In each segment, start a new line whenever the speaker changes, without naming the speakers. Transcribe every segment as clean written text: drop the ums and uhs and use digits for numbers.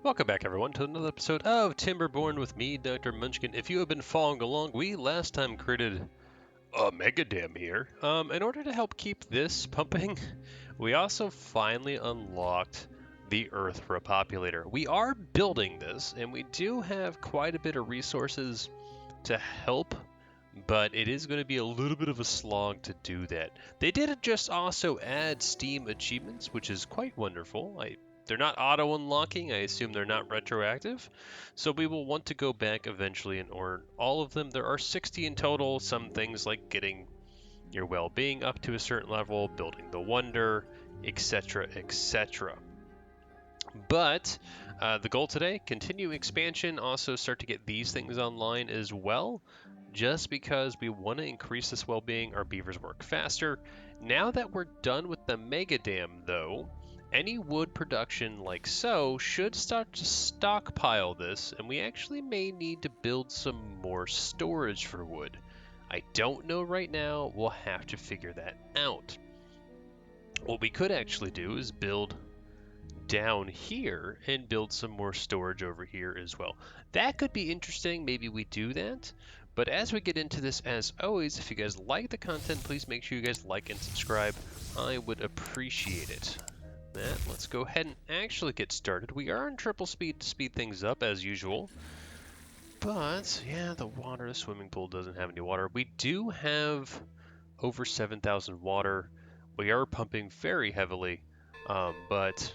Welcome back, everyone, to another episode of Timberborn with me, Dr. Munchkin. If you have been following along, we last time created a mega dam here. In order to help keep this pumping, we also finally unlocked the Earth Repopulator. We are building this, and we do have quite a bit of resources to help, but it is going to be a little bit of a slog to do that. They did just also add Steam achievements, which is quite wonderful. They're not auto-unlocking, I assume they're not retroactive, so we will want to go back eventually and earn all of them. There are 60 in total, some things like getting your well-being up to a certain level, building the wonder, etc., etc. But the goal today, continue expansion, also start to get these things online as well, just because we want to increase this well-being, our beavers work faster. Now that we're done with the mega dam, though, any wood production like so should start to stockpile this, and we actually may need to build some more storage for wood. I don't know right now, we'll have to figure that out. What we could actually do is build down here and build some more storage over here as well. That could be interesting, maybe we do that. But as we get into this, as always, if you guys like the content, please make sure you guys like and subscribe. I would appreciate it. Let's go ahead and actually get started. We are in triple speed to speed things up as usual. But yeah, the swimming pool doesn't have any water. We do have over 7,000 water. We are pumping very heavily, but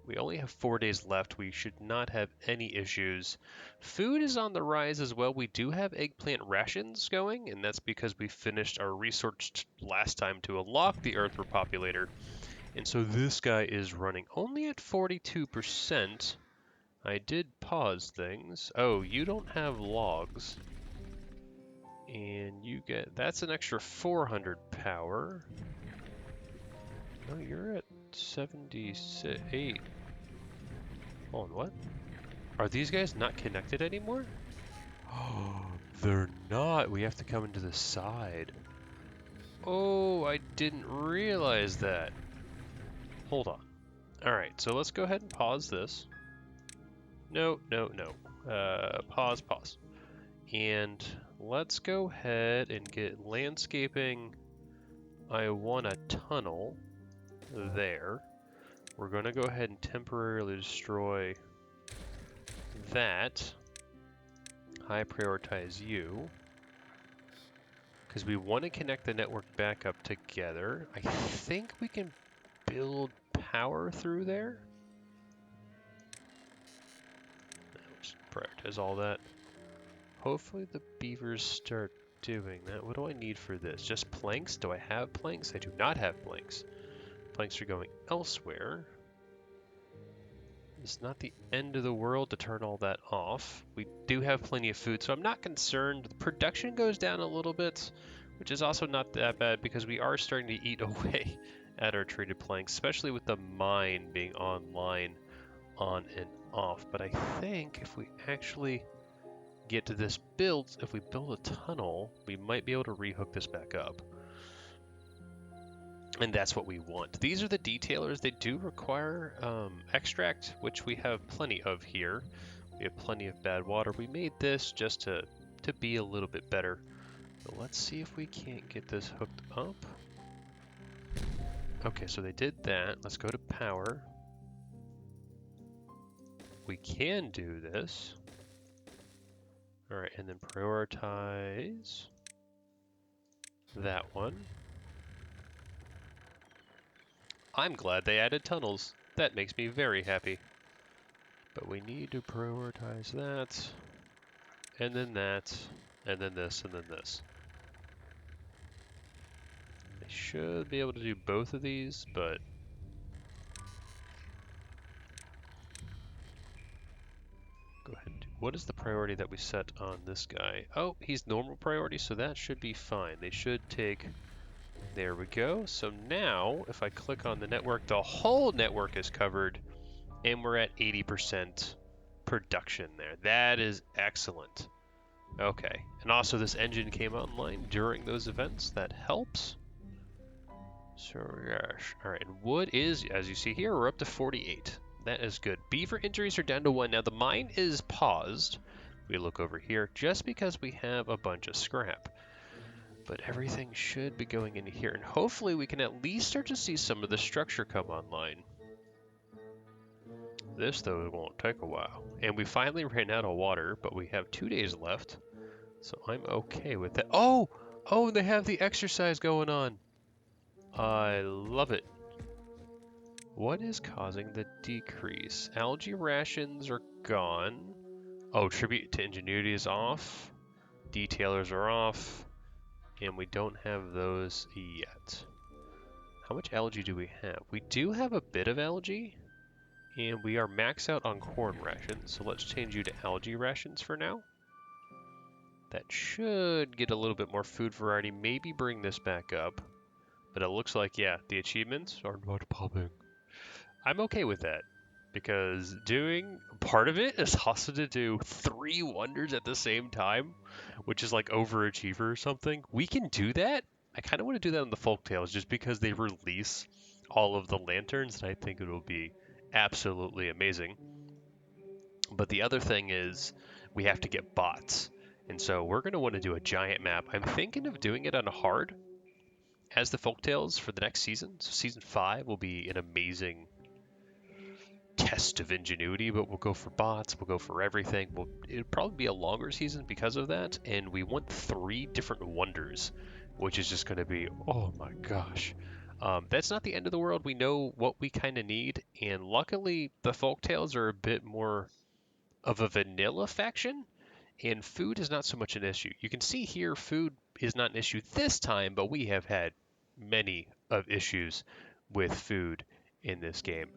we only have 4 days left. We should not have any issues. Food is on the rise as well. We do have eggplant rations going, and that's because we finished our research last time to unlock the Earth Repopulator. And so this guy is running only at 42%. I did pause things. Oh, you don't have logs. And you get, that's an extra 400 power. No, you're at 78. Hold on, what? Are these guys not connected anymore? Oh, they're not. We have to come into the side. Oh, I didn't realize that. Hold on. Alright, so let's go ahead and pause this. No. Pause. And let's go ahead and get landscaping. I want a tunnel there. We're going to go ahead and temporarily destroy that. High prioritize you. Because we want to connect the network back up together. I think we can build power through there. Just prioritize all that. Hopefully the beavers start doing that. What do I need for this? Just planks? Do I have planks? I do not have planks. Planks are going elsewhere. It's not the end of the world to turn all that off. We do have plenty of food, so I'm not concerned. The production goes down a little bit, which is also not that bad because we are starting to eat away at our treated planks, especially with the mine being online, on and off. But I think if we actually get to this build, if we build a tunnel, we might be able to rehook this back up. And that's what we want. These are the detailers. They do require extract, which we have plenty of here. We have plenty of bad water. We made this just to be a little bit better. So let's see if we can't get this hooked up. Okay, so they did that. Let's go to power. We can do this. All right, and then prioritize that one. I'm glad they added tunnels. That makes me very happy. But we need to prioritize that, and then that, and then this, and then this. I should be able to do both of these, but go ahead and do. What is the priority that we set on this guy? Oh, he's normal priority, so that should be fine. They should take. There we go. So now, if I click on the network, the whole network is covered, and we're at 80% production there. That is excellent. Okay, and also this engine came online during those events. That helps. So, gosh. All right, and wood is, as you see here, we're up to 48. That is good. Beaver injuries are down to 1. Now the mine is paused. We look over here just because we have a bunch of scrap. But everything should be going into here, and hopefully we can at least start to see some of the structure come online. This, though, won't take a while. And we finally ran out of water, but we have 2 days left, so I'm okay with that. Oh! Oh, they have the exercise going on! I love it. What is causing the decrease? Algae rations are gone. Oh, tribute to ingenuity is off. Detailers are off. And we don't have those yet. How much algae do we have? We do have a bit of algae, and we are maxed out on corn rations, so let's change you to algae rations for now. That should get a little bit more food variety, maybe bring this back up. But it looks like, yeah, the achievements are not popping. I'm okay with that, because doing part of it is also to do 3 wonders at the same time, which is like overachiever or something. We can do that. I kind of want to do that on the folktales just because they release all of the lanterns, and I think it will be absolutely amazing. But the other thing is we have to get bots, and so we're going to want to do a giant map. I'm thinking of doing it on a hard as the folktales for the next season. So season 5 will be an amazing test of ingenuity, but we'll go for bots, we'll go for everything. It'll probably be a longer season because of that, and we want 3 different wonders, which is just going to be, oh my gosh. That's not the end of the world. We know what we kind of need, and luckily the folktales are a bit more of a vanilla faction, and food is not so much an issue. You can see here food is not an issue this time, but we have had many of issues with food in this game.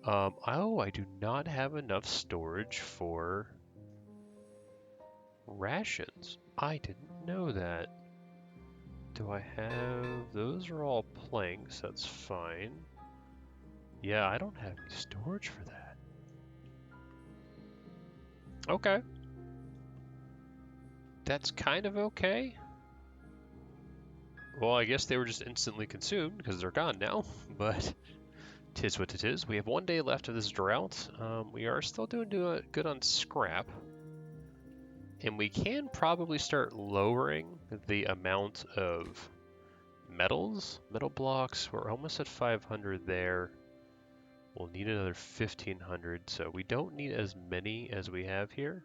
Oh, I do not have enough storage for rations. I didn't know that. Do I have... Those are all planks, that's fine. Yeah, I don't have any storage for that. Okay. That's kind of okay. Well, I guess they were just instantly consumed because they're gone now, but... Tis what it is. We have 1 day left of this drought. We are still doing good on scrap. And we can probably start lowering the amount of metal blocks. We're almost at 500 there. We'll need another 1,500, so we don't need as many as we have here.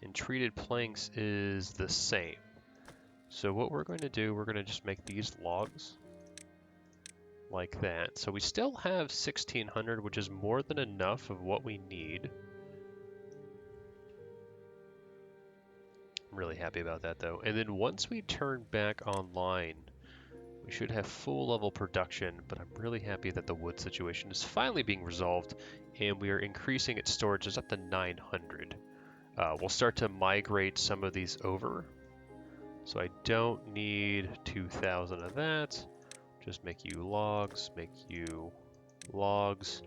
And treated planks is the same. So what we're going to do, we're going to just make these logs. Like that. So we still have 1,600, which is more than enough of what we need. I'm really happy about that though. And then once we turn back online, we should have full level production, but I'm really happy that the wood situation is finally being resolved and we are increasing its storage. It's up to 900. We'll start to migrate some of these over. So I don't need 2,000 of that. Just make you logs,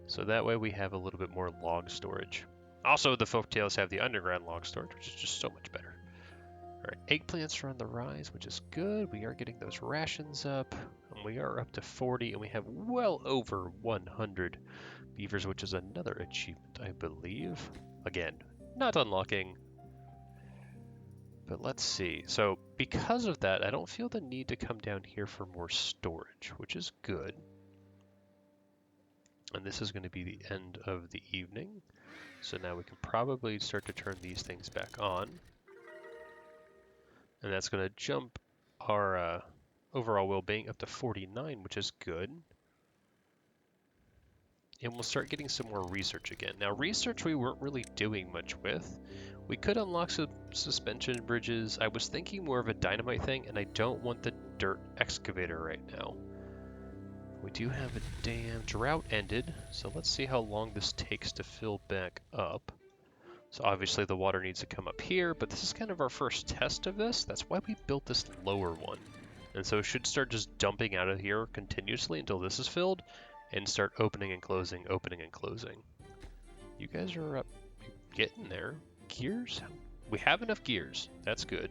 so that way we have a little bit more log storage. Also, the folktales have the underground log storage, which is just so much better. All right, eggplants are on the rise, which is good. We are getting those rations up, and we are up to 40, and we have well over 100 beavers, which is another achievement, I believe. Again, not unlocking. But let's see. So because of that, I don't feel the need to come down here for more storage, which is good. And this is going to be the end of the evening. So now we can probably start to turn these things back on. And that's going to jump our overall well-being up to 49, which is good. And we'll start getting some more research again. Now research we weren't really doing much with. We could unlock some suspension bridges. I was thinking more of a dynamite thing, and I don't want the dirt excavator right now. We do have a damn drought ended, so let's see how long this takes to fill back up. So obviously the water needs to come up here, but this is kind of our first test of this. That's why we built this lower one. And so it should start just dumping out of here continuously until this is filled, and start opening and closing, opening and closing. You guys are up, getting there. Gears? We have enough gears. That's good.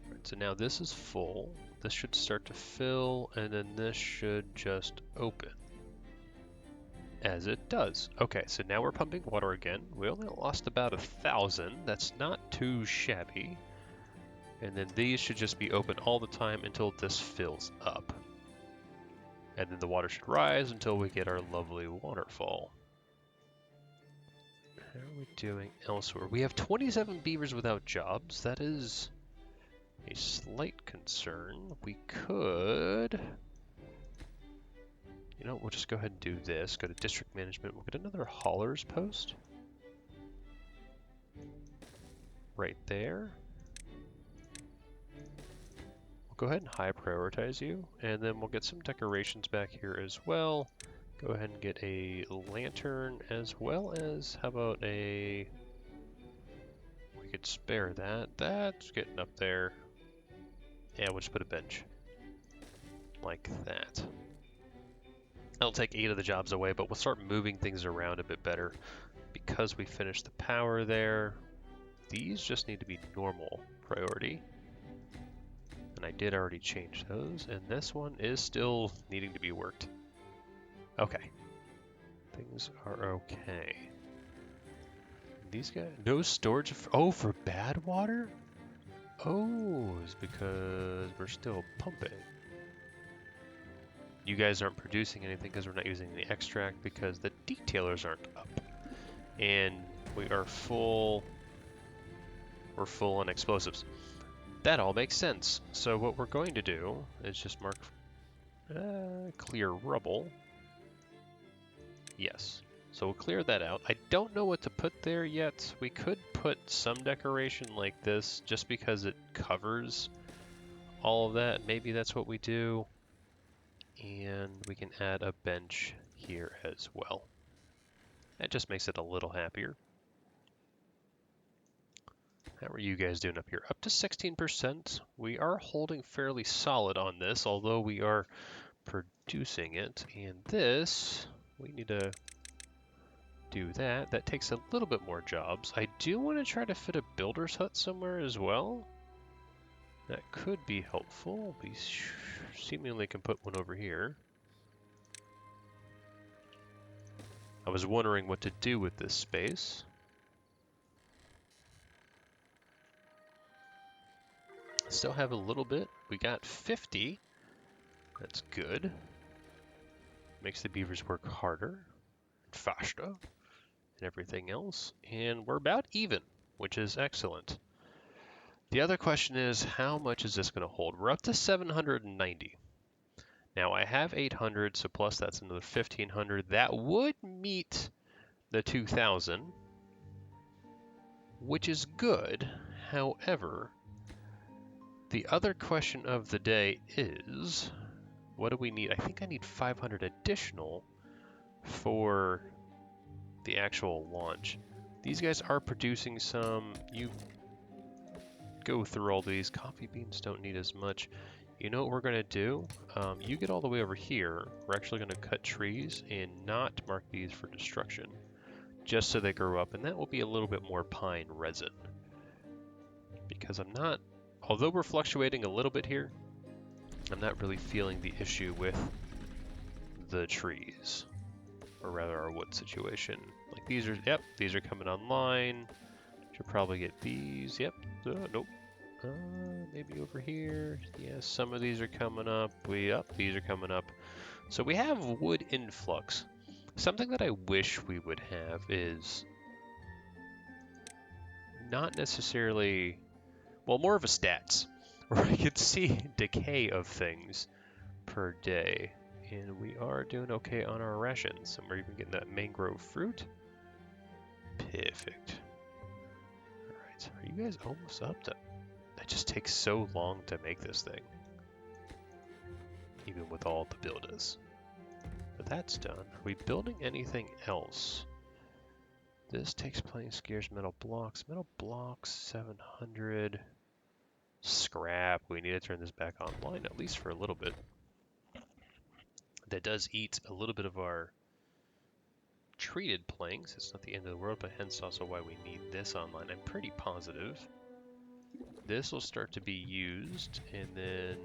Right, so now this is full. this should start to fill, and then this should just open. As it does. Okay, so now we're pumping water again. We only lost about 1,000. That's not too shabby. And then these should just be open all the time until this fills up. And then the water should rise until we get our lovely waterfall. How are we doing elsewhere? We have 27 beavers without jobs. That is a slight concern. We could... You know, we'll just go ahead and do this. Go to district management. We'll get another hauler's post. Right there. We'll go ahead and high prioritize you. And then we'll get some decorations back here as well. Go ahead and get a lantern as well as, how about a... We could spare that. That's getting up there. Yeah, we'll just put a bench. Like that. That'll take 8 of the jobs away, but we'll start moving things around a bit better. Because we finished the power there, these just need to be normal priority. And I did already change those, and this one is still needing to be worked. Okay. Things are okay. These guys, no storage, oh, for bad water? Oh, it's because we're still pumping. You guys aren't producing anything because we're not using the extract because the detailers aren't up. And we are full, we're full on explosives. That all makes sense. So what we're going to do is just mark clear rubble. Yes. So we'll clear that out. I don't know what to put there yet. We could put some decoration like this just because it covers all of that. Maybe that's what we do. And we can add a bench here as well. That just makes it a little happier. How are you guys doing up here? Up to 16%. We are holding fairly solid on this, although we are producing it. And this, we need to do that. That takes a little bit more jobs. I do want to try to fit a builder's hut somewhere as well. That could be helpful. We seemingly can put one over here. I was wondering what to do with this space. Still have a little bit. We got 50. That's good. Makes the beavers work harder, faster, and everything else. And we're about even, which is excellent. The other question is, how much is this going to hold? We're up to 790. Now I have 800, so plus that's another 1500. That would meet the 2000, which is good. However, the other question of the day is, what do we need? I think I need 500 additional for the actual launch. These guys are producing some. You go through all these. Coffee beans don't need as much. You know what we're going to do? You get all the way over here. We're actually going to cut trees and not mark these for destruction, just so they grow up, and that will be a little bit more pine resin. Because I'm not, although we're fluctuating a little bit here, I'm not really feeling the issue with the trees, or rather our wood situation. Like these are, yep, these are coming online. Should probably get these, yep, nope. Maybe over here. Yeah, some of these are coming up. These are coming up. So we have wood influx. Something that I wish we would have is not necessarily, well, more of a stats, where I could see decay of things per day. And we are doing okay on our rations. And we're even getting that mangrove fruit. Perfect. All right, are you guys almost up to? That just takes so long to make this thing, even with all the builders. But that's done. Are we building anything else? This takes plenty of scarce metal blocks. Metal blocks, 700. Scrap. We need to turn this back online, at least for a little bit. That does eat a little bit of our treated planks. It's not the end of the world, but hence also why we need this online. I'm pretty positive. This will start to be used, and then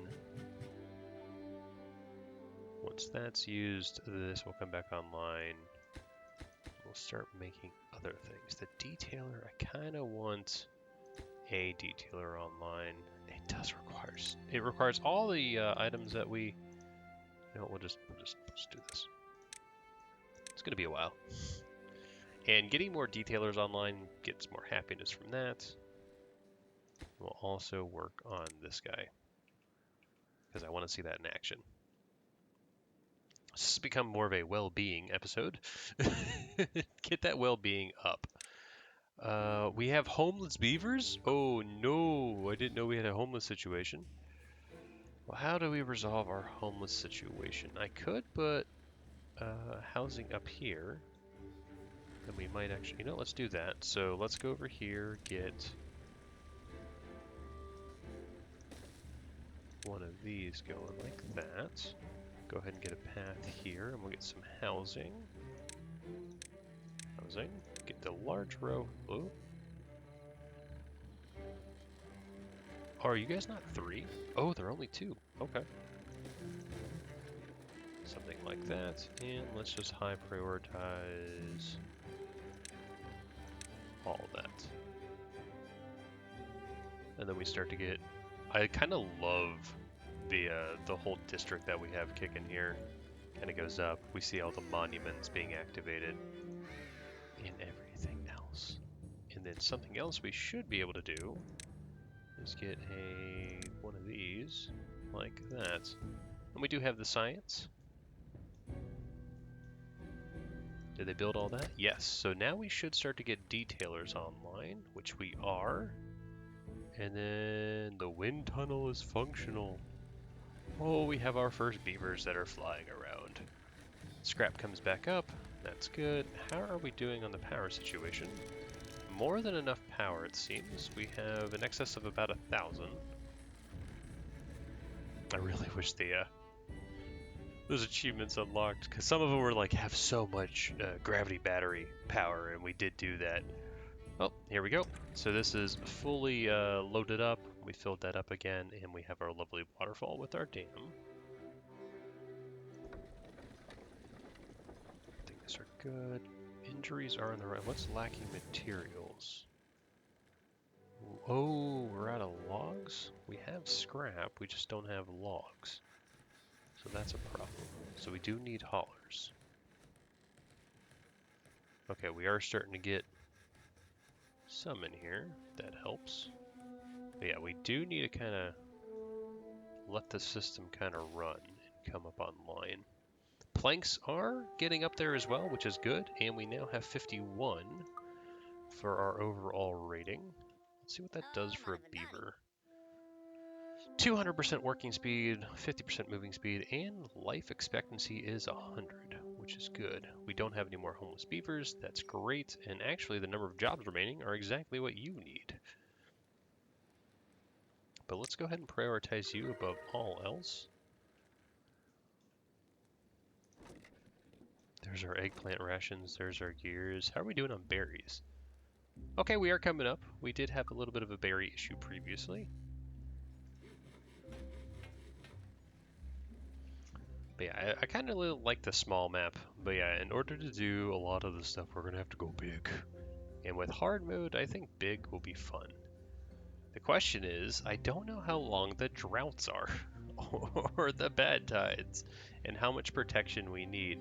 Once that's used, this will come back online. We'll start making other things. The detailer, I kind of want a detailer online. It requires all the items that we. You know, we'll just do this. It's gonna be a while. And getting more detailers online gets more happiness from that. We'll also work on this guy because I want to see that in action. This has become more of a well-being episode. Get that well-being up. We have homeless beavers? Oh no, I didn't know we had a homeless situation. Well, how do we resolve our homeless situation? I could put housing up here. Then we might actually, you know, let's do that. So let's go over here, get one of these going like that. Go ahead and get a path here, and we'll get some housing. Housing. Get the large row. Oh. Oh, are you guys not 3? Oh, they're only 2. Okay. Something like that. And let's just high prioritize all that. And then we start to get... I kind of love the whole district that we have kicking here. Kind of goes up. We see all the monuments being activated and everything else. And then something else we should be able to do is get one of these like that. And we do have the science. Did they build all that? Yes. So now we should start to get detailers online, which we are. And then the wind tunnel is functional. Oh, we have our first beavers that are flying around. Scrap comes back up. That's good. How are we doing on the power situation? More than enough power, it seems. We have in excess of about 1,000. I really wish those achievements unlocked, because some of them were like have so much gravity battery power, and we did do that. Oh, here we go. So this is fully loaded up. We filled that up again, and we have our lovely waterfall with our dam. Things are good. Injuries are in the right. What's lacking? Materials. Oh, we're out of logs? We have scrap, we just don't have logs. So that's a problem. So we do need haulers. Okay, we are starting to get some in here. That helps. But yeah, we do need to kind of let the system kind of run and come up online. Planks are getting up there as well, which is good. And we now have 51 for our overall rating. Let's see what that does for a beaver. 200% working speed, 50% moving speed, and life expectancy is 100, which is good. We don't have any more homeless beavers. That's great. And actually, the number of jobs remaining are exactly what you need. But let's go ahead and prioritize you above all else. There's our eggplant rations. There's our gears. How are we doing on berries? Okay, we are coming up. We did have a little bit of a berry issue previously. But yeah, I kind of like the small map. But yeah, in order to do a lot of the stuff, we're going to have to go big. And with hard mode, I think big will be fun. The question is, I don't know how long the droughts are, or the bad tides, and how much protection we need.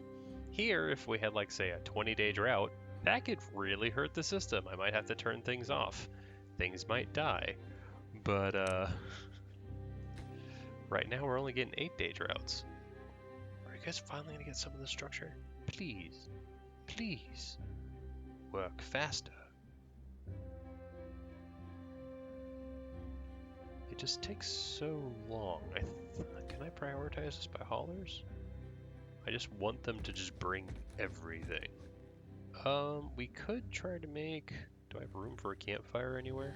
Here, if we had like, say, a 20-day drought, that could really hurt the system. I might have to turn things off. Things might die. But, right now we're only getting 8-day droughts. Are you guys finally gonna get some of the structure? Please, please, work faster. It just takes so long. Can I prioritize this by haulers? I just want them to just bring everything. We could try to make... Do I have room for a campfire anywhere?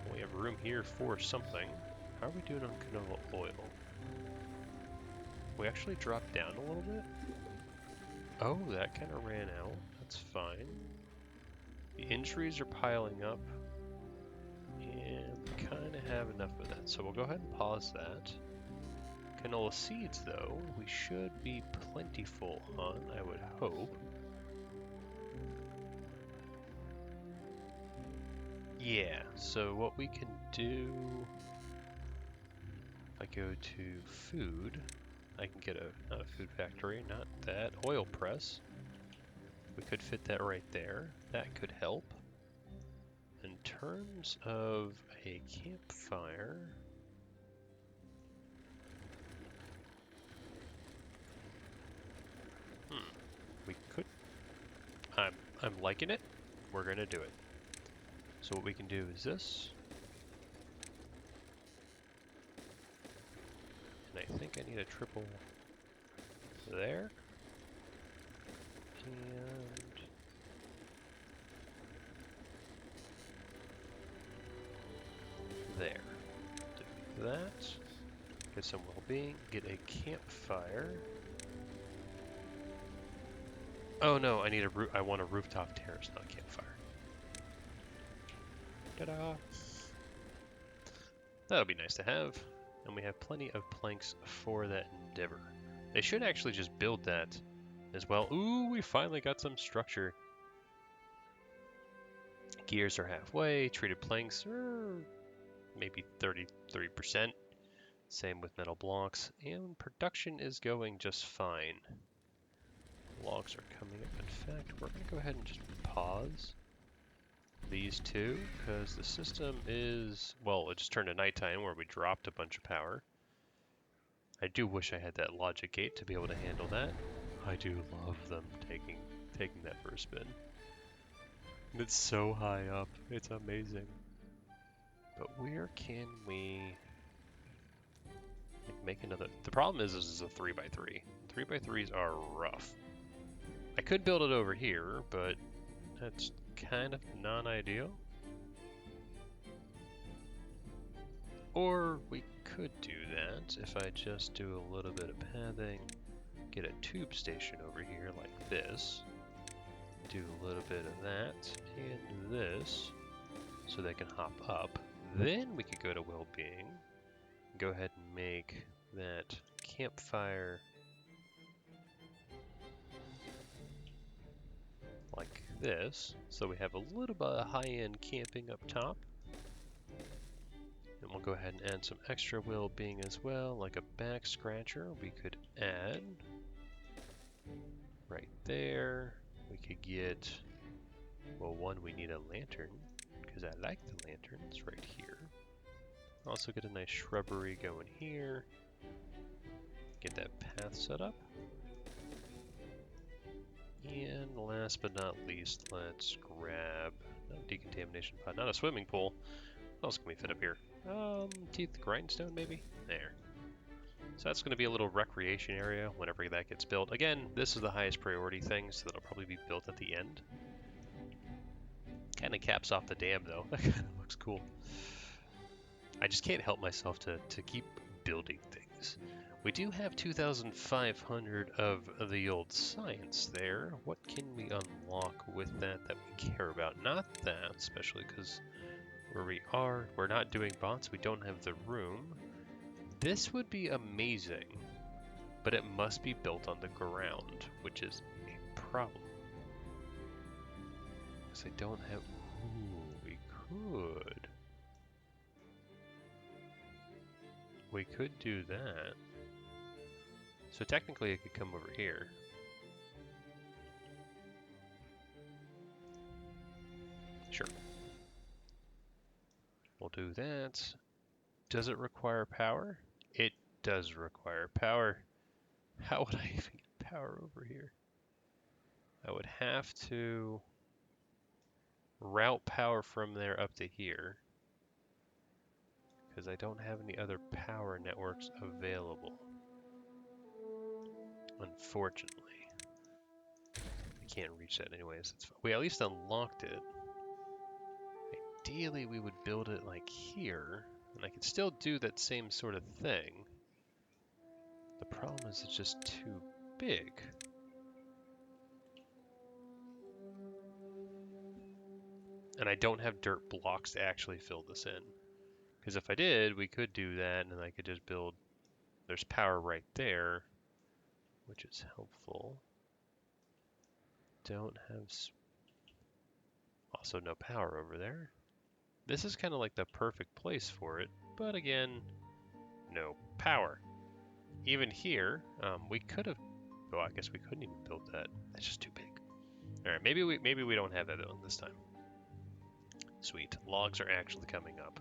Well, we have room here for something. How are we doing on canola oil? We actually dropped down a little bit? Oh, that kind of ran out. That's fine. The injuries are piling up. And we kind of have enough of that. So we'll go ahead and pause that. Canola seeds, though, we should be plentiful on, I would hope. Yeah, so what we can do, if I go to food, I can get not a food factory, not that, oil press. We could fit that right there. That could help. In terms of a campfire, we could, I'm liking it. We're gonna do it. So what we can do is this. And I think I need a triple there. And there. Do that. Get some well-being. Get a campfire. Oh no, I want a rooftop terrace, not a campfire. Ta-da! That'll be nice to have. And we have plenty of planks for that endeavor. They should actually just build that as well. Ooh, we finally got some structure. Gears are halfway. Treated planks are maybe 33%. Same with metal blocks. And production is going just fine. Logs are coming up. In fact, we're going to go ahead and just pause these two, because the system is, well, it just turned to nighttime where we dropped a bunch of power. I do wish I had that logic gate to be able to handle that. I do love them taking that for a spin. And it's so high up. It's amazing. But where can we make another? The problem is this is a 3x3. 3x3s are rough. I could build it over here, but that's kind of non-ideal. Or we could do that if I just do a little bit of pathing, get a tube station over here like this, do a little bit of that and this so they can hop up. Then we could go to well-being, go ahead and make that campfire like this, so we have a little bit of high-end camping up top. And we'll go ahead and add some extra well-being as well, like a back scratcher we could add right there. We could get, well, one, we need a lantern, because I like the lanterns right here. Also get a nice shrubbery going here. Get that path set up. And last but not least, let's grab a decontamination pod, not a swimming pool. What else can we fit up here? Teeth grindstone maybe? There. So that's going to be a little recreation area whenever that gets built. Again, this is the highest priority thing, so that'll probably be built at the end. Kind of caps off the dam though. That kind of looks cool. I just can't help myself to keep building things. We do have 2,500 of the old science there. What can we unlock with that we care about? Not that, especially because where we are, we're not doing bots, we don't have the room. This would be amazing, but it must be built on the ground, which is a problem. Because I don't have... Ooh, we could. We could do that. So technically it could come over here. Sure. We'll do that. Does it require power? It does require power. How would I even get power over here? I would have to route power from there up to here, because I don't have any other power networks available. Unfortunately. I can't reach that anyways. We at least unlocked it. Ideally, we would build it like here, and I could still do that same sort of thing. The problem is it's just too big. And I don't have dirt blocks to actually fill this in. Because if I did, we could do that, and then I could just build There's power right there, which is helpful. Don't have... Also no power over there. This is kind of like the perfect place for it, but again, no power. Even here, we could have... Oh, I guess we couldn't even build that. That's just too big. All right, maybe we don't have that on this time. Sweet. Logs are actually coming up.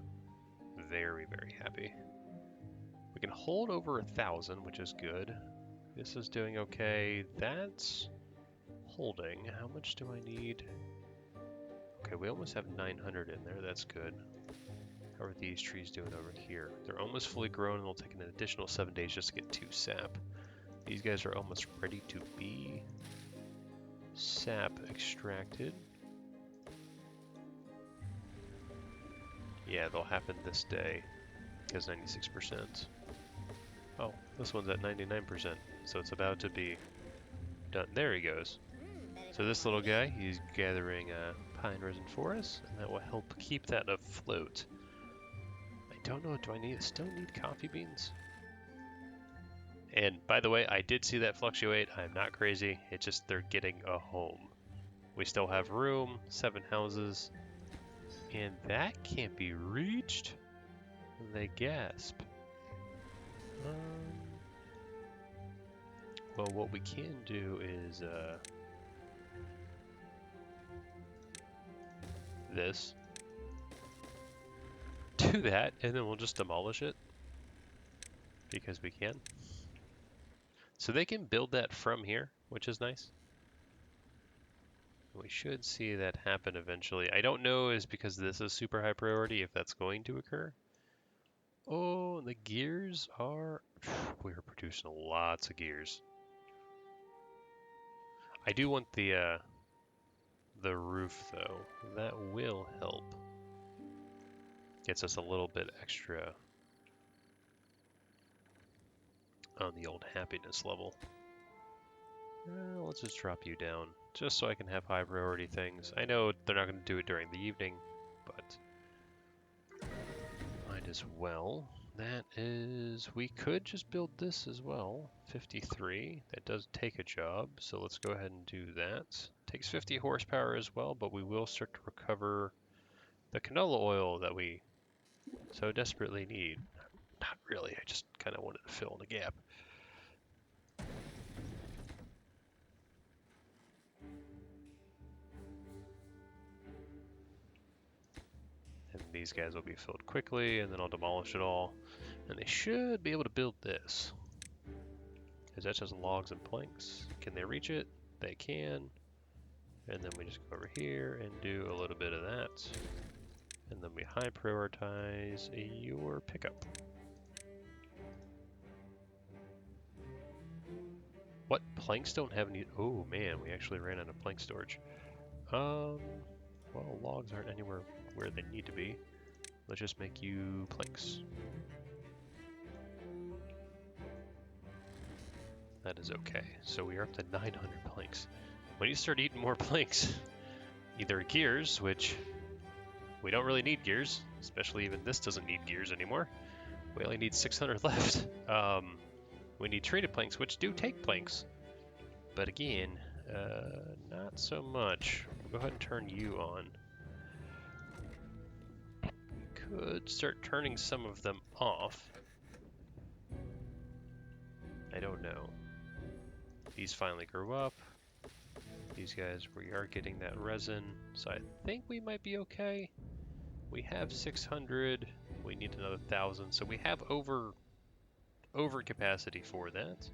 Very, very happy. We can hold over 1,000, which is good. This is doing okay. That's holding. How much do I need? Okay, we almost have 900 in there. That's good. How are these trees doing over here? They're almost fully grown, and it'll take an additional 7 days just to get 2 sap. These guys are almost ready to be sap extracted. Yeah, they'll happen this day, because 96%. Oh, this one's at 99%, so it's about to be done. There he goes. So this little guy, he's gathering pine resin for us, and that will help keep that afloat. I don't know, do I still need coffee beans? And by the way, I did see that fluctuate. I'm not crazy. It's just they're getting a home. We still have room, 7 houses, and that can't be reached. They gasp. Well, what we can do is this. Do that, and then we'll just demolish it because we can. So they can build that from here, which is nice. We should see that happen eventually. I don't know is because this is super high priority if that's going to occur. Oh, the gears are... We're producing lots of gears. I do want the roof though. That will help. Gets us a little bit extra on the old happiness level. Let's just drop you down, just so I can have high priority things. I know they're not going to do it during the evening, but might as well. That is, we could just build this as well. 53, that does take a job, so let's go ahead and do that. Takes 50 horsepower as well, but we will start to recover the canola oil that we so desperately need. Not really, I just kind of wanted to fill in the gap. And these guys will be filled quickly, and then I'll demolish it all. And they should be able to build this. Because that's just logs and planks. Can they reach it? They can. And then we just go over here and do a little bit of that. And then we high prioritize your pickup. What? Planks don't have any... Oh man, we actually ran out of plank storage. Well, logs aren't anywhere where they need to be. Let's just make you planks. That is okay. So we are up to 900 planks. When you start eating more planks, either gears, which we don't really need gears, especially even this doesn't need gears anymore. We only need 600 left. We need treated planks, which do take planks. But again, not so much. We'll go ahead and turn you on. We could start turning some of them off. I don't know. These finally grew up. These guys, we are getting that resin, so I think we might be okay. We have 600. We need another 1,000, so we have over capacity for that.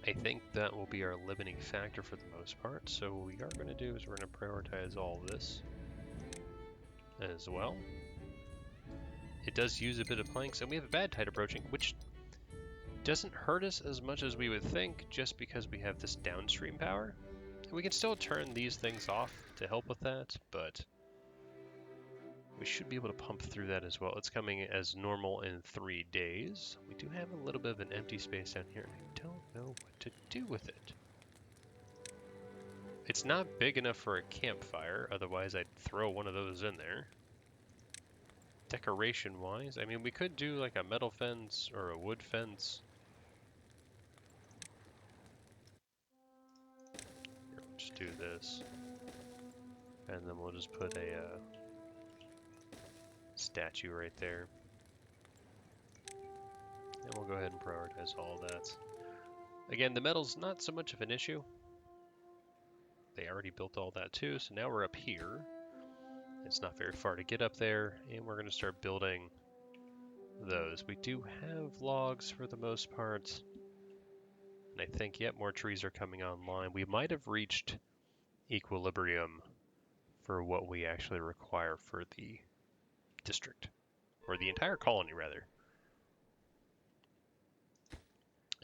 I think that will be our limiting factor for the most part. So what we are going to do is we're going to prioritize all this as well. It does use a bit of planks, and we have a bad tide approaching, which doesn't hurt us as much as we would think just because we have this downstream power. We can still turn these things off to help with that, but we should be able to pump through that as well. It's coming as normal in 3 days. We do have a little bit of an empty space down here. I don't know what to do with it. It's not big enough for a campfire, otherwise I'd throw one of those in there. decoration wise. I mean, we could do like a metal fence or a wood fence. Here, we'll just do this. And then we'll just put a statue right there. And we'll go ahead and prioritize all of that. Again, the metal's not so much of an issue. They already built all that too, so now we're up here. It's not very far to get up there, and we're going to start building those. We do have logs for the most part, and I think, yep, more trees are coming online. We might have reached equilibrium for what we actually require for the district, or the entire colony, rather.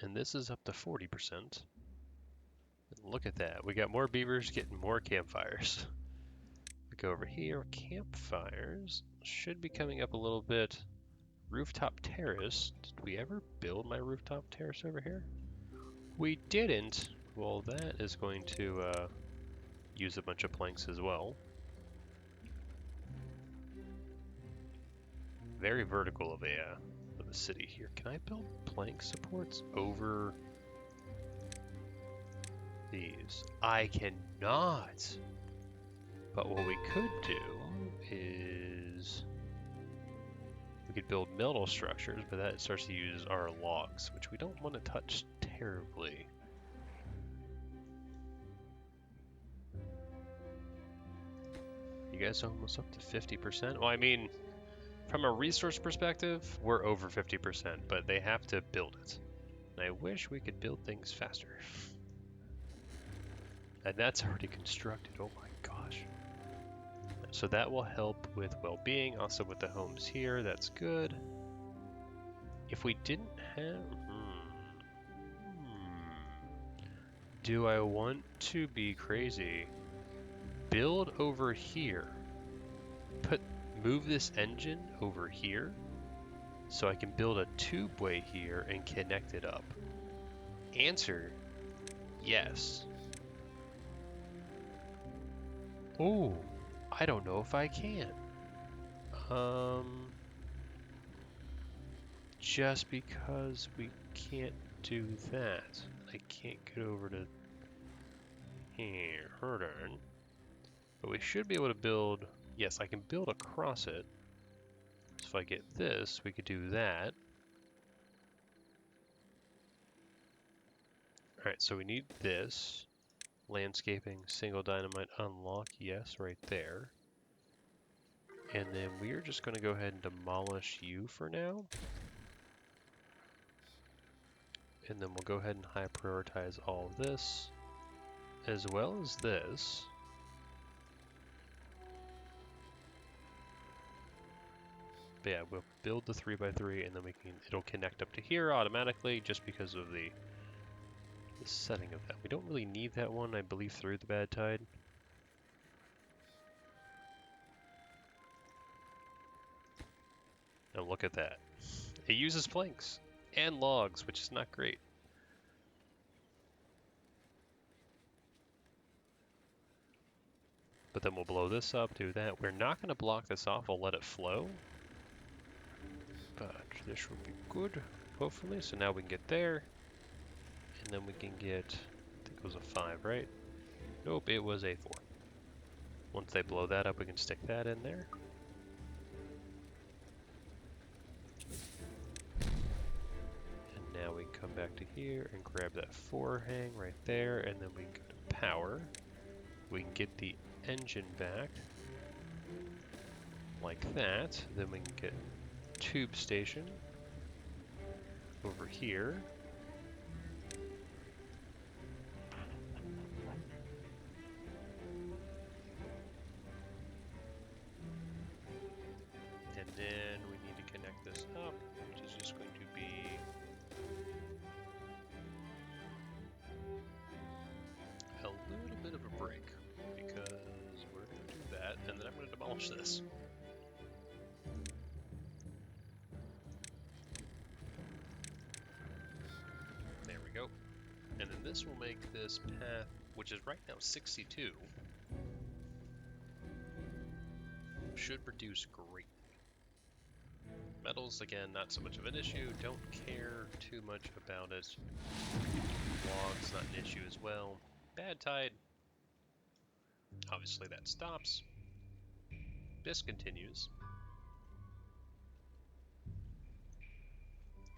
And this is up to 40%. Look at that. We got more beavers getting more campfires. We go over here. Campfires should be coming up a little bit. Rooftop terrace. Did we ever build my rooftop terrace over here? We didn't. Well, that is going to use a bunch of planks as well. Very vertical of a city here. Can I build plank supports over these? I cannot. But what we could do is we could build metal structures, but that starts to use our logs, which we don't want to touch terribly. You guys almost up to 50%? Well, I mean, from a resource perspective, we're over 50%, but they have to build it. And I wish we could build things faster. And that's already constructed, oh my gosh. So that will help with well-being, also with the homes here, that's good. If we didn't have... Do I want to be crazy? Build over here. Move this engine over here so I can build a tubeway here and connect it up. Answer, yes. Oh, I don't know if I can. Just because we can't do that. I can't get over to here, harden. But we should be able to build, yes, I can build across it. So if I get this, we could do that. Alright, so we need this. Landscaping, single dynamite, unlock, yes, right there. And then we are just going to go ahead and demolish you for now. And then we'll go ahead and high prioritize all of this, as well as this. But yeah, we'll build the 3x3 and then it'll connect up to here automatically just because of the setting of that. We don't really need that one, I believe, through the bad tide. And look at that. It uses planks and logs, which is not great. But then we'll blow this up, do that. We're not going to block this off, we'll let it flow. But this will be good, hopefully. So now we can get there. And then we can get, I think it was a 5, right? Nope, it was a 4. Once they blow that up, we can stick that in there. And now we can come back to here and grab that 4 hang right there, and then we can go to power. We can get the engine back, like that. Then we can get tube station over here. And then we need to connect this up, which is just going to be a little bit of a break, because we're going to do that, and then I'm going to demolish this. There we go. And then this will make this path, which is right now 62, should reduce greatly. Metals, again, not so much of an issue. Don't care too much about it. Logs, not an issue as well. Bad tide. Obviously that stops. This continues.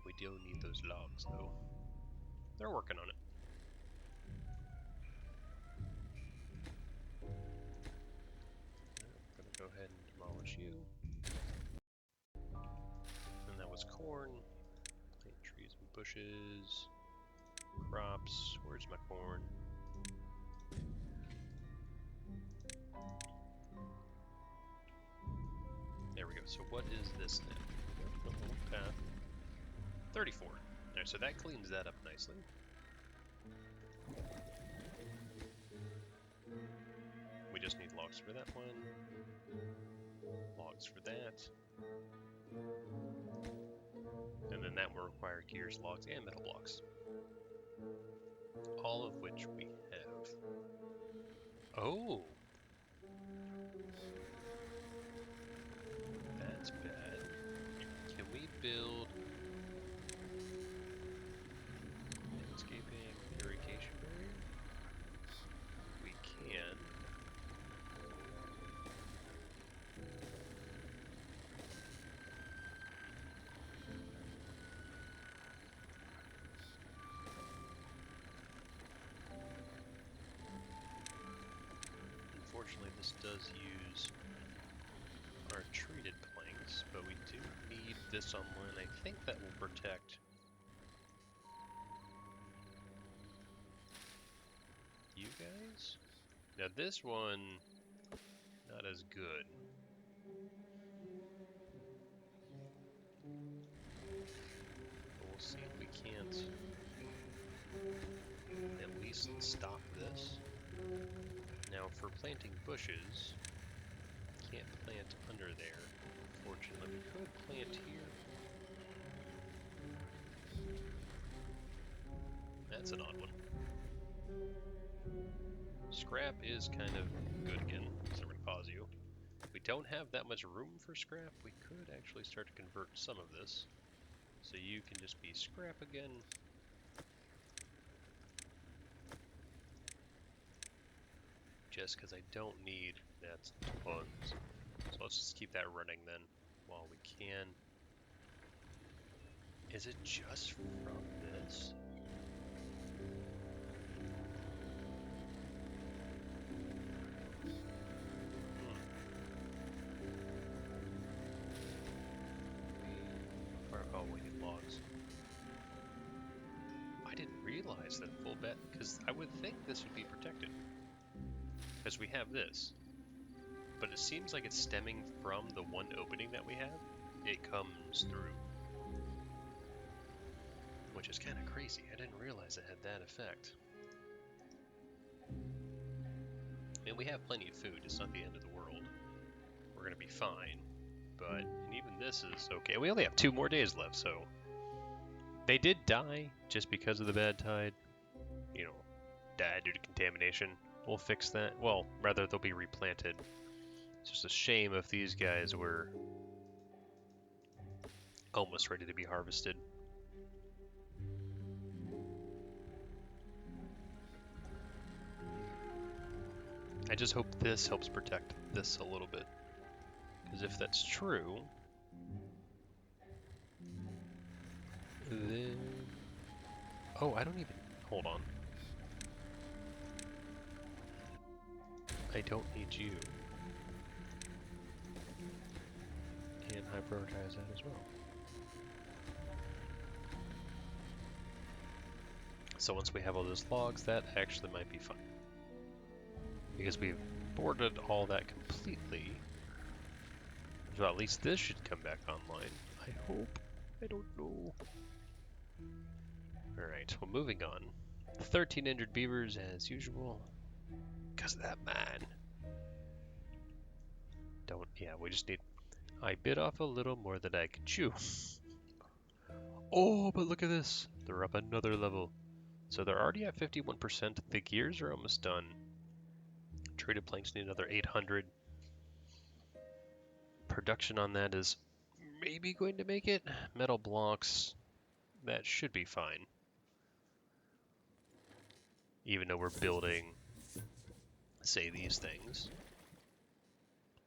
We do need those logs, though. They're working on it. I'm gonna go ahead and demolish you. And that was corn. Plant trees and bushes. Crops. Where's my corn? There we go. So what is this then? Path. 34. Alright, so that cleans that up nicely. We just need logs for that one. Logs for that. And then that will require gears, logs, and metal blocks. All of which we have. Oh! That's bad. Can we build landscaping irrigation barrier? We can. Unfortunately, this does use our treated planks, but we do need this online. I think that will protect you guys. Now this one, not as good. But we'll see if we can't at least stop this. Now for planting bushes, can't plant under there. Fortunately, we could plant here. That's an odd one. Scrap is kind of good again, so I'm going to pause you. If we don't have that much room for scrap, we could actually start to convert some of this. So you can just be scrap again. Just because I don't need that tons. So let's just keep that running then while we can. Is it just from this? Oh, we need logs. I didn't realize that full bet, because I would think this would be protected. Because we have this. But it seems like it's stemming from the one opening that we have. It comes through. Which is kind of crazy. I didn't realize it had that effect. And we have plenty of food. It's not the end of the world. We're going to be fine. But even this is okay. We only have 2 more days left, so... They did die just because of the bad tide. You know, died due to contamination. We'll fix that. Well, rather they'll be replanted. It's just a shame if these guys were almost ready to be harvested. I just hope this helps protect this a little bit. Because if that's true, then... Oh, I don't even... Hold on. I don't need you. And I prioritize that as well. So once we have all those logs, that actually might be fine. Because we've boarded all that completely. So at least this should come back online. I hope. I don't know. Alright, well moving on. 13 injured beavers as usual. Because of that man. Yeah, we just need... I bit off a little more than I could chew. Oh, but look at this. They're up another level. So they're already at 51%. The gears are almost done. Traded planks need another 800. Production on that is maybe going to make it. Metal blocks, that should be fine. Even though we're building, say, these things.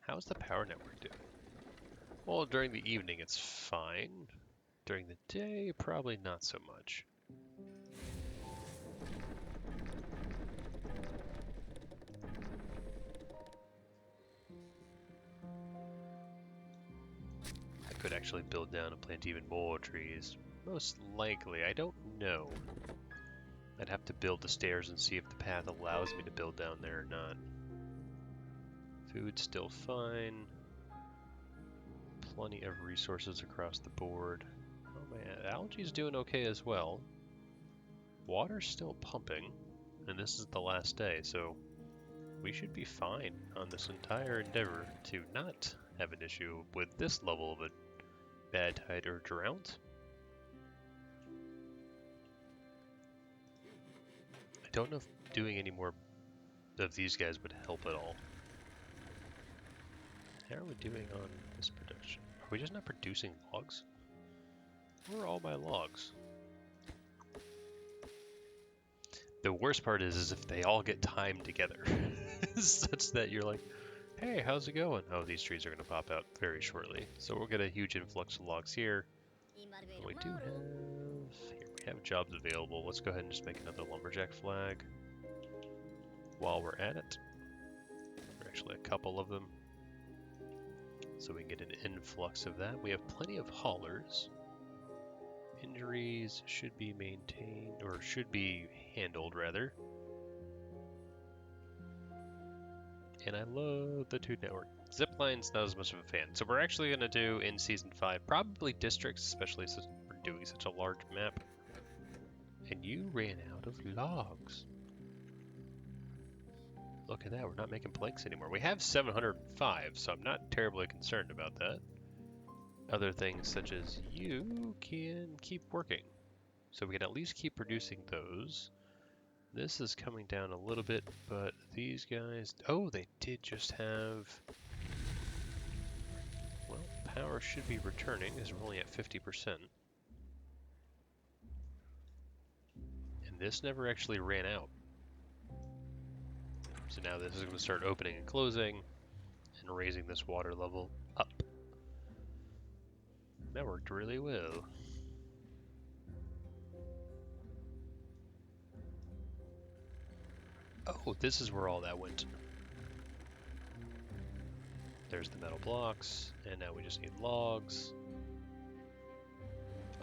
How's the power network doing? Well, during the evening it's fine. During the day, probably not so much. I could actually build down and plant even more trees. Most likely, I don't know. I'd have to build the stairs and see if the path allows me to build down there or not. Food's still fine. Plenty of resources across the board. Oh man, algae's doing okay as well. Water's still pumping, and this is the last day, so we should be fine on this entire endeavor to not have an issue with this level of a bad tide or drought. I don't know if doing any more of these guys would help at all. How are we doing on this production? Are we just not producing logs? Where are all my logs? The worst part is if they all get timed together, such that you're like, hey, how's it going? Oh, these trees are going to pop out very shortly. So we'll get a huge influx of logs here. And we do have jobs available. Let's go ahead and just make another lumberjack flag while we're at it. Or actually a couple of them. So we can get an influx of that. We have plenty of haulers. Injuries should be maintained, or should be handled rather. And I love the Toon Network. Zipline's not as much of a fan. So we're actually going to do in Season 5, probably districts, especially since we're doing such a large map. And you ran out of logs. Look at that, we're not making planks anymore. We have 705, so I'm not terribly concerned about that. Other things such as you can keep working. So we can at least keep producing those. This is coming down a little bit, but these guys... Oh, they did just have... Well, power should be returning, because we're only at 50%. And this never actually ran out. So now this is going to start opening and closing, and raising this water level up. That worked really well. Oh, this is where all that went. There's the metal blocks, and now we just need logs.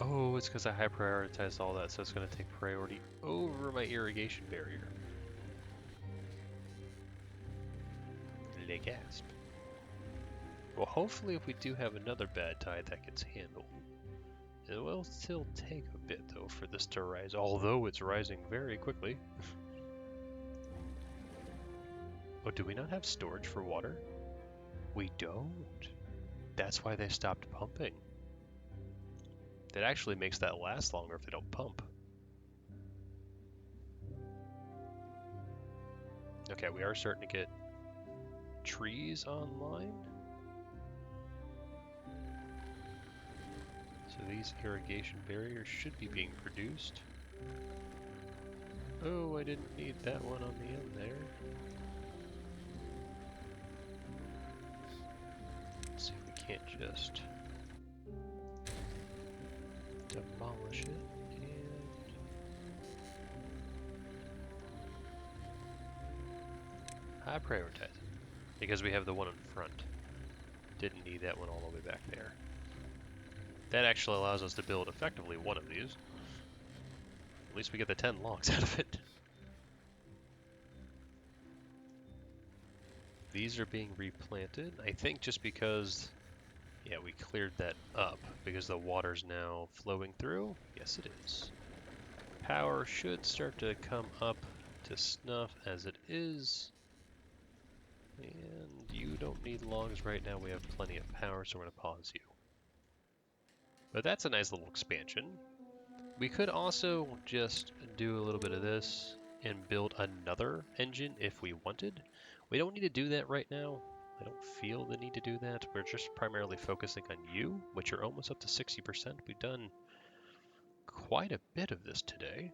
Oh, it's because I high prioritized all that, so it's going to take priority over my irrigation barrier. Le gasp. Well, hopefully if we do have another bad tide that gets handled. It will still take a bit, though, for this to rise, although it's rising very quickly. Oh, do we not have storage for water? We don't. That's why they stopped pumping. That actually makes that last longer if they don't pump. Okay, we are starting to get trees online. So these irrigation barriers should be being produced. Oh, I didn't need that one on the end there. Let's see if we can't just demolish it and high prioritize it because we have the one in front. Didn't need that one all the way back there. That actually allows us to build effectively one of these. At least we get the 10 logs out of it. These are being replanted, I think just because, yeah, we cleared that up because the water's now flowing through. Yes, it is. Power should start to come up to snuff as it is. And you don't need logs right now. We have plenty of power, so we're going to pause you. But that's a nice little expansion. We could also just do a little bit of this and build another engine if we wanted. We don't need to do that right now. I don't feel the need to do that. We're just primarily focusing on you, which are almost up to 60%. We've done quite a bit of this today.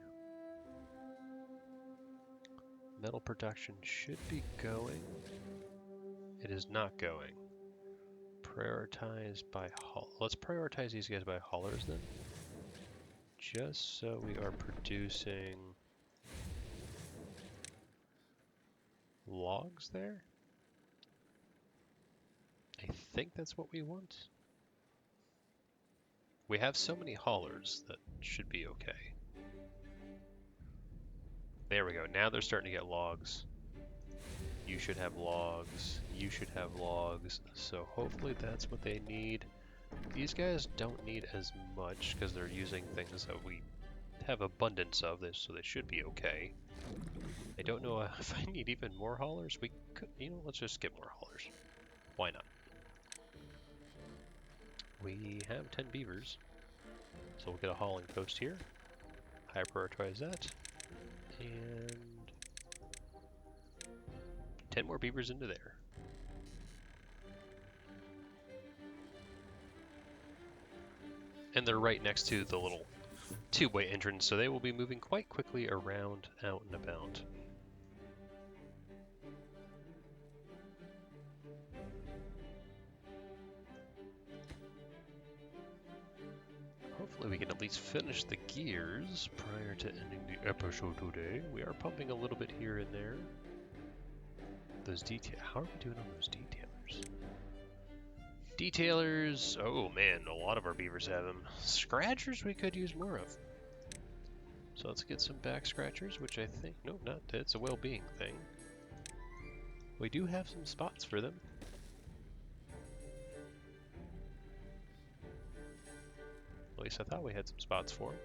Metal production should be going. It is not going. Prioritize by haul. Let's prioritize these guys by haulers then. Just so we are producing logs there. I think that's what we want. We have so many haulers that should be okay. There we go. Now they're starting to get logs. You should have logs. You should have logs. So hopefully that's what they need. These guys don't need as much because they're using things that we have abundance of this, so they should be okay. I don't know if I need even more haulers. We could, let's just get more haulers. Why not? We have 10 beavers, so we'll get a hauling post here. High prioritize that, and 10 more beavers into there. And they're right next to the little two-way entrance, so they will be moving quite quickly around, out and about. Hopefully we can at least finish the gears prior to ending the episode today. We are pumping a little bit here and there. Those how are we doing on those detailers? Detailers, oh man, a lot of our beavers have them. Scratchers we could use more of. So let's get some back scratchers, which I think, no, not, it's a well-being thing. We do have some spots for them. At least I thought we had some spots for them.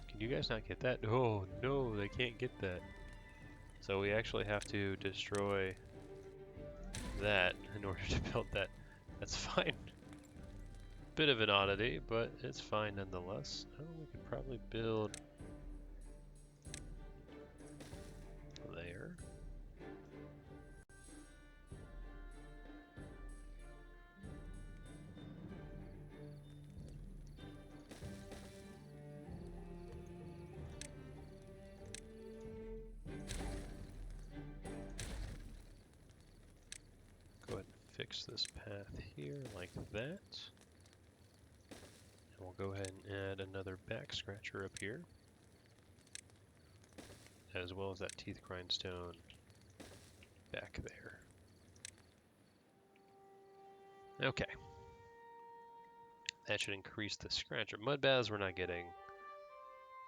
Can you guys not get that? Oh no, they can't get that. So we actually have to destroy that in order to build that. That's fine. Bit of an oddity, but it's fine nonetheless. Oh, we could probably build there. Go ahead and fix this path here like that. And we'll go ahead and add another back scratcher up here, as well as that teeth grindstone back there. Okay. That should increase the scratcher. Mud baths we're not getting.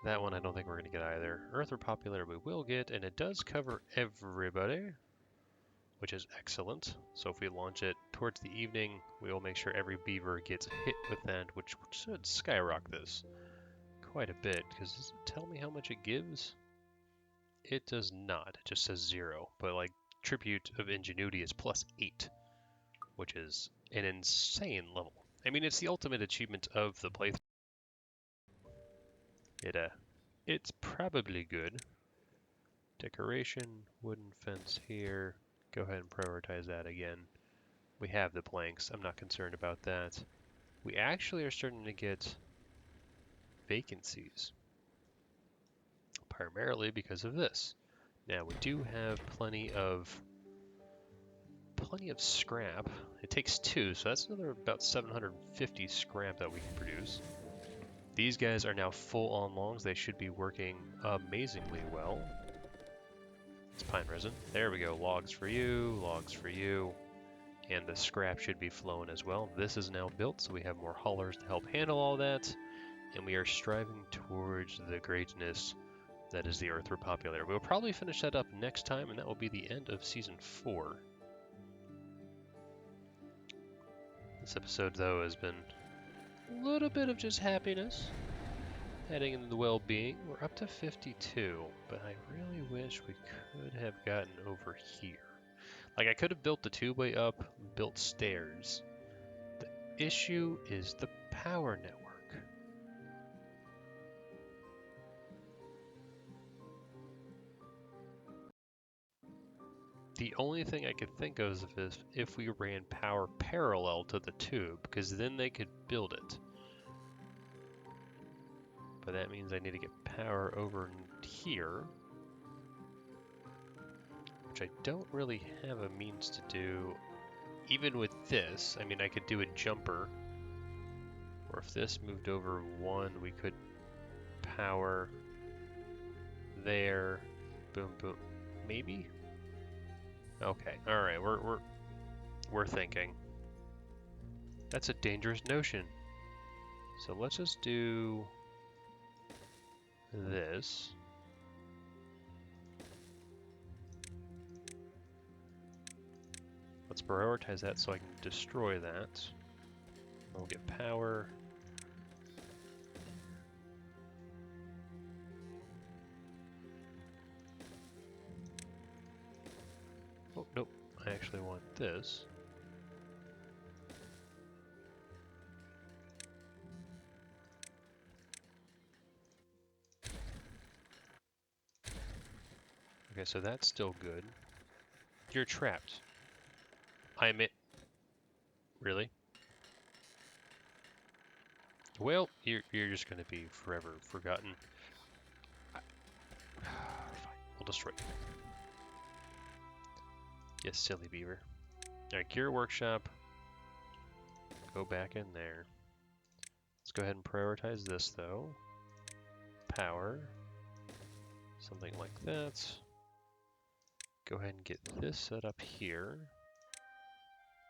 That one I don't think we're going to get either. Earth Repopulator we will get, and it does cover everybody, which is excellent. So if we launch it towards the evening, we will make sure every beaver gets hit with that, which should skyrocket this quite a bit, because does it tell me how much it gives? It does not. It just says 0, but like Tribute of Ingenuity is +8, which is an insane level. I mean, it's the ultimate achievement of the playthrough. It's probably good. Decoration, wooden fence here. Go ahead and prioritize that again. We have the planks. I'm not concerned about that. We actually are starting to get vacancies, primarily because of this. Now we do have plenty of scrap. It takes 2, so that's another about 750 scrap that we can produce. These guys are now full on logs. They should be working amazingly well. It's pine resin. There we go. Logs for you, and the scrap should be flowing as well. This is now built, so we have more haulers to help handle all that, and we are striving towards the greatness that is the Earth Repopulator. We'll probably finish that up next time, and that will be the end of Season 4. This episode, though, has been a little bit of just happiness, heading into the well-being. We're up to 52, but I really wish we could have gotten over here. Like, I could have built the two-way up, built stairs. The issue is the power network. The only thing I could think of is if we ran power parallel to the tube, because then they could build it. But that means I need to get power over here, which I don't really have a means to do. Even with this, I mean, I could do a jumper, or if this moved over one, we could power there, boom, boom, maybe? Okay, all right, we're thinking. That's a dangerous notion. So let's just do this. Let's prioritize that so I can destroy that. We'll get power. Oh, nope. I actually want this. Okay, so that's still good. You're trapped. I'm it. Really? Well, you're just gonna be forever forgotten. Fine, we'll destroy you. Yes, silly beaver. Alright, Gear Workshop. Go back in there. Let's go ahead and prioritize this though. Power. Something like that. Go ahead and get this set up here.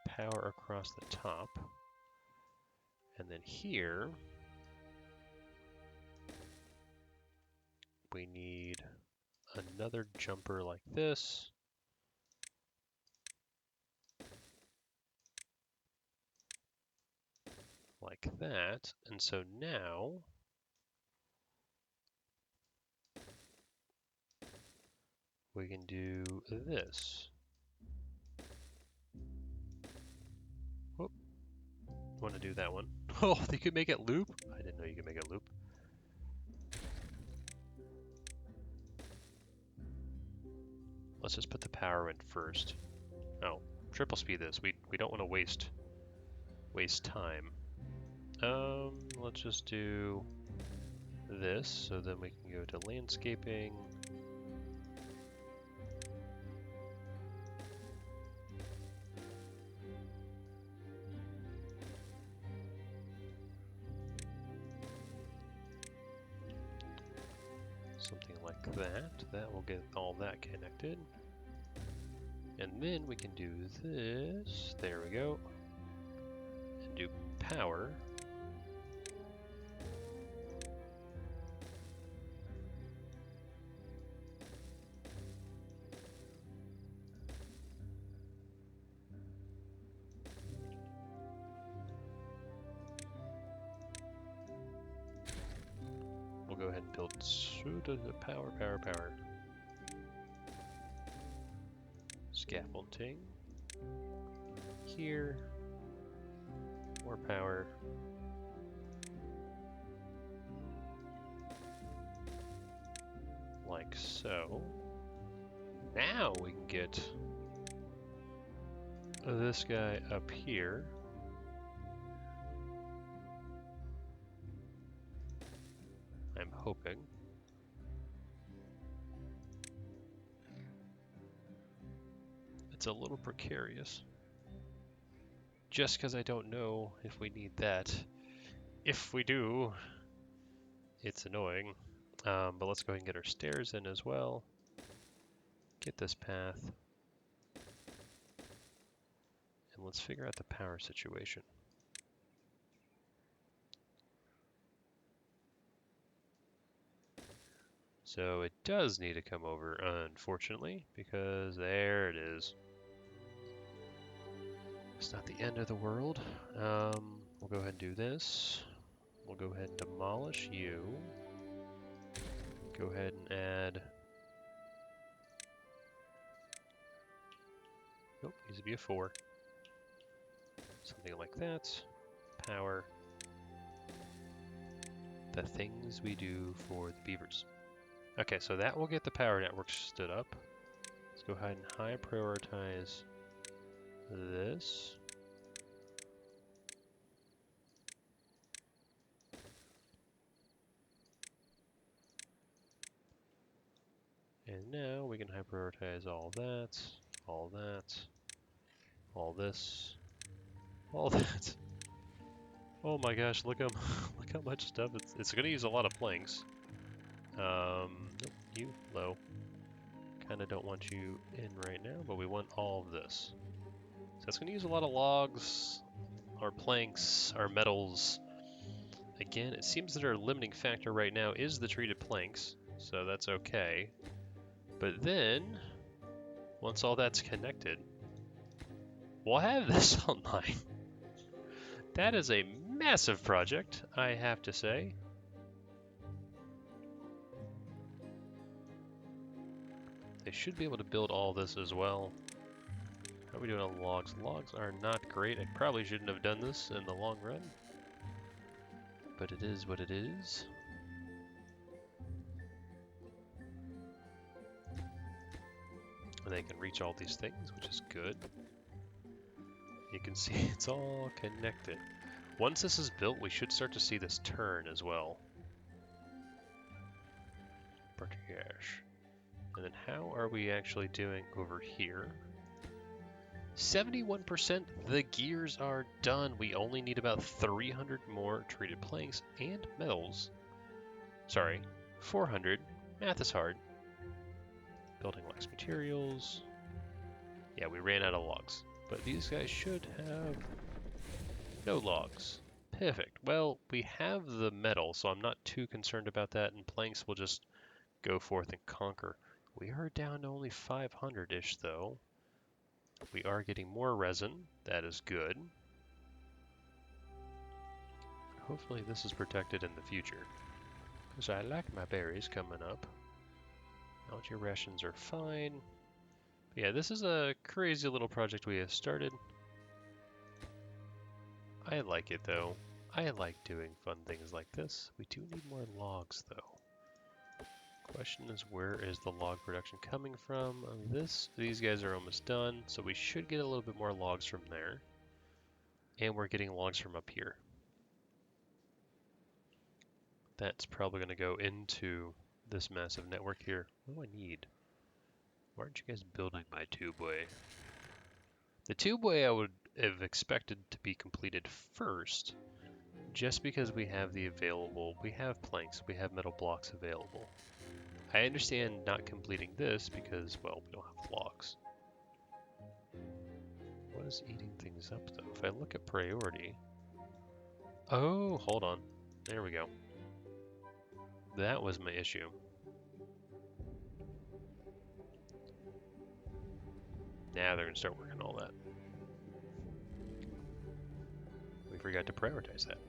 Power across the top. And then here, we need another jumper like this. Like that. And so now, we can do this. Whoop. Want to do that one. Oh, you could make it loop? I didn't know you could make it loop. Let's just put the power in first. Oh, triple speed this. We don't want to waste time. Let's just do this, so then we can go to landscaping. Something like that. That will get all that connected. And then we can do this. There we go. And do power. We'll go ahead and build power. Scaffolding. Here. More power. Like so. Now we can get this guy up here. I'm hoping. It's a little precarious. Just because I don't know if we need that. If we do, it's annoying. But let's go ahead and get our stairs in as well. Get this path. And let's figure out the power situation. So it does need to come over, unfortunately, because there it is. It's not the end of the world. We'll go ahead and do this. We'll go ahead and demolish you. Go ahead and add... Nope, needs to be a 4. Something like that. Power. The things we do for the beavers. Okay, so that will get the power network stood up. Let's go ahead and high prioritize this. And now we can high prioritize all that, all that, all this, all that. Oh my gosh, look how look how much stuff it's gonna use a lot of planks. Nope, you low. Kinda don't want you in right now, but we want all of this. So it's gonna use a lot of logs, our planks, our metals. Again, it seems that our limiting factor right now is the treated planks, so that's okay. But then, once all that's connected, we'll have this online. That is a massive project, I have to say. They should be able to build all this as well. How are we doing on logs? Logs are not great. I probably shouldn't have done this in the long run. But it is what it is. And they can reach all these things, which is good. You can see it's all connected. Once this is built, we should start to see this turn as well. Cash. And then how are we actually doing over here? 71%, the gears are done. We only need about 300 more treated planks and metals. Sorry, 400. Math is hard. Building lacks materials. Yeah, we ran out of logs. But these guys should have no logs. Perfect. Well, we have the metal, so I'm not too concerned about that, and planks will just go forth and conquer. We are down to only 500-ish, though. We are getting more resin. That is good. Hopefully this is protected in the future, because I like my berries coming up. Algae rations are fine. But yeah, this is a crazy little project we have started. I like it, though. I like doing fun things like this. We do need more logs, though. Question is, where is the log production coming from? These guys are almost done, so we should get a little bit more logs from there. And we're getting logs from up here. That's probably going to go into this massive network here. What do I need? Why aren't you guys building my tubeway? The tubeway I would have expected to be completed first, just because we have we have planks, we have metal blocks available. I understand not completing this because, well, we don't have logs. What is eating things up, though? If I look at priority... Oh, hold on. There we go. That was my issue. Now they're going to start working all that. We forgot to prioritize that.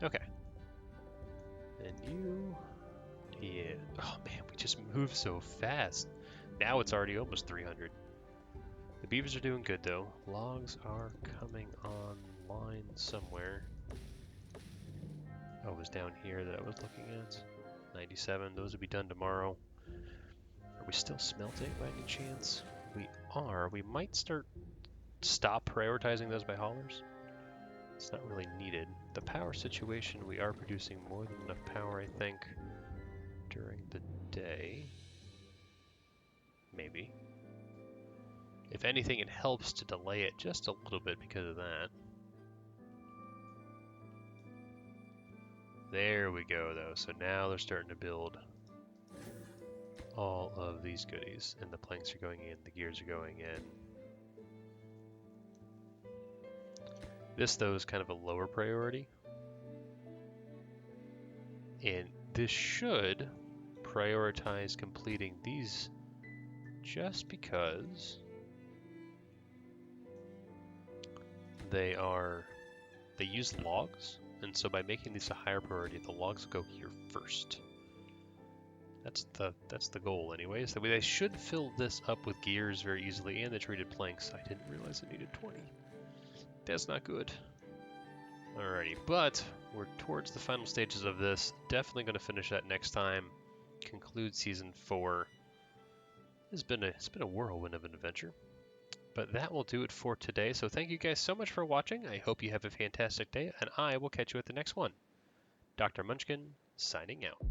Okay. And you... Yeah. Oh man, we just moved so fast. Now it's already almost 300. The beavers are doing good though. Logs are coming online somewhere. Oh, it was down here that I was looking at. 97, those will be done tomorrow. Are we still smelting by any chance? We are. We might stop prioritizing those by haulers. It's not really needed. The power situation, we are producing more than enough power, I think, during the day. Maybe. If anything, it helps to delay it just a little bit because of that. There we go, though. So now they're starting to build all of these goodies, and the planks are going in, the gears are going in. This, though, is kind of a lower priority. And this should prioritize completing these just because they use logs, and so by making these a higher priority, the logs go here first. That's the goal anyways. That way they should fill this up with gears very easily, and the treated planks. I didn't realize it needed 20. That's not good. Alrighty, but we're towards the final stages of this. Definitely going to finish that next time. Conclude Season 4. It's been a whirlwind of an adventure. But that will do it for today. So thank you guys so much for watching. I hope you have a fantastic day, and I will catch you at the next one. Dr. Munchkin signing out.